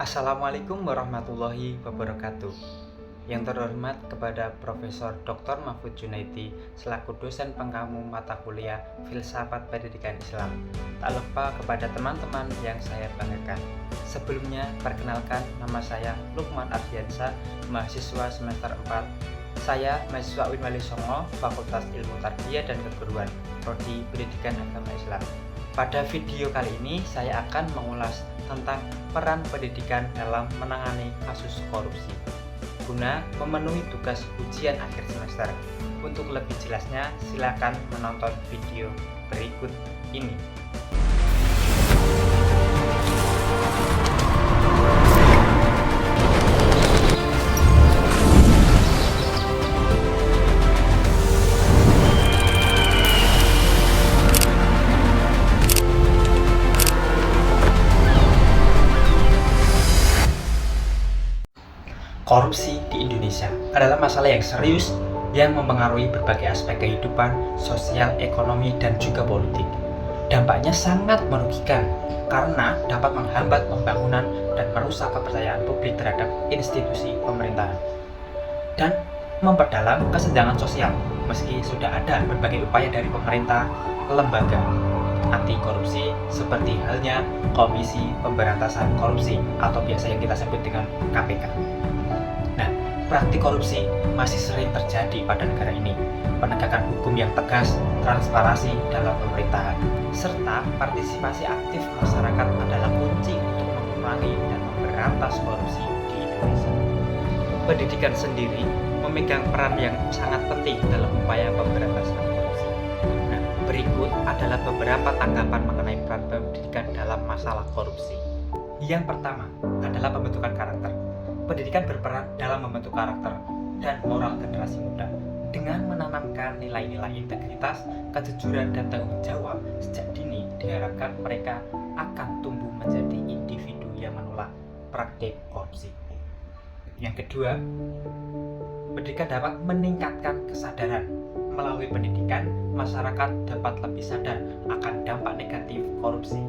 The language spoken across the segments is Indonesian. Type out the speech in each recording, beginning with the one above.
Assalamualaikum warahmatullahi wabarakatuh. Yang terhormat kepada Profesor Dr. Mahfud Junaidi selaku dosen pengamu mata kuliah Filsafat Pendidikan Islam. Tak lupa kepada teman-teman yang saya banggakan. Sebelumnya, perkenalkan nama saya Lukman Ardiansa, mahasiswa semester 4. Saya mahasiswa UIN Walisongo, Fakultas Ilmu Tarbiyah dan Keguruan, Prodi Pendidikan Agama Islam. Pada video kali ini saya akan mengulas tentang peran pendidikan dalam menangani kasus korupsi guna memenuhi tugas ujian akhir semester. Untuk lebih jelasnya silakan menonton video berikut ini. Korupsi di Indonesia adalah masalah yang serius yang mempengaruhi berbagai aspek kehidupan, sosial, ekonomi, dan juga politik. Dampaknya sangat merugikan karena dapat menghambat pembangunan dan merusak kepercayaan publik terhadap institusi pemerintahan dan memperdalam kesenjangan sosial. Meski sudah ada berbagai upaya dari pemerintah, lembaga anti korupsi seperti halnya Komisi Pemberantasan Korupsi atau biasa yang kita sebut dengan KPK. Praktik korupsi masih sering terjadi pada negara ini. Penegakan hukum yang tegas, transparansi dalam pemerintahan, serta partisipasi aktif masyarakat adalah kunci untuk mengurangi dan memberantas korupsi di Indonesia. Pendidikan sendiri memegang peran yang sangat penting dalam upaya pemberantasan korupsi. Berikut adalah beberapa tanggapan mengenai peran pendidikan dalam masalah korupsi. Yang pertama adalah pembentukan karakter. Pendidikan berperan dalam membentuk karakter dan moral generasi muda dengan menanamkan nilai-nilai integritas, kejujuran, dan tanggung jawab sejak dini. Diharapkan mereka akan tumbuh menjadi individu yang menolak praktik korupsi. Yang kedua, pendidikan dapat meningkatkan kesadaran. Melalui pendidikan, masyarakat dapat lebih sadar akan dampak negatif korupsi.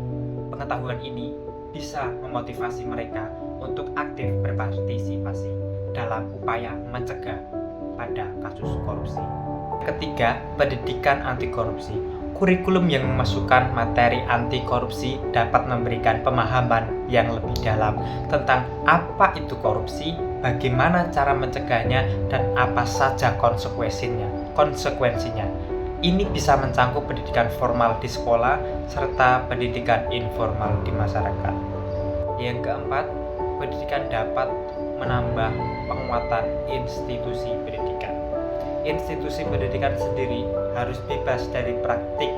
Pengetahuan ini bisa memotivasi mereka untuk aktif berpartisipasi dalam upaya mencegah pada kasus korupsi. Ketiga, pendidikan anti korupsi. Kurikulum yang memasukkan materi anti korupsi dapat memberikan pemahaman yang lebih dalam tentang apa itu korupsi, bagaimana cara mencegahnya, dan apa saja konsekuensinya. Ini bisa mencakup pendidikan formal di sekolah serta pendidikan informal di masyarakat. Yang keempat, pendidikan dapat menambah penguatan institusi pendidikan. Institusi pendidikan sendiri harus bebas dari praktik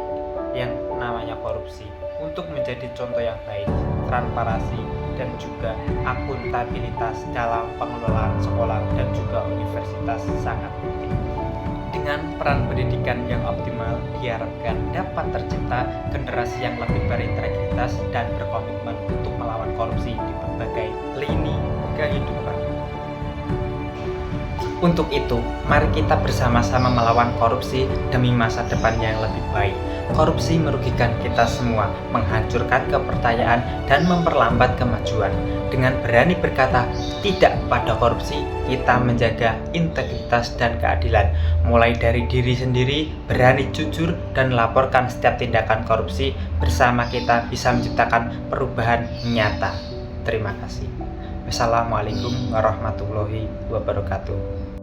yang namanya korupsi untuk menjadi contoh yang baik, transparansi, dan juga akuntabilitas dalam pengelolaan sekolah dan juga universitas sangat penting. Dengan peran pendidikan yang optimal, diharapkan dapat tercipta generasi yang lebih berintegritas dan berkomitmen untuk melawan korupsi di berbagai lini kehidupan. Untuk itu, mari kita bersama-sama melawan korupsi demi masa depan yang lebih baik. Korupsi merugikan kita semua, menghancurkan kepercayaan, dan memperlambat kemajuan. Dengan berani berkata tidak pada korupsi, kita menjaga integritas dan keadilan. Mulai dari diri sendiri, berani jujur dan laporkan setiap tindakan korupsi. Bersama kita bisa menciptakan perubahan nyata. Terima kasih. Wassalamualaikum warahmatullahi wabarakatuh.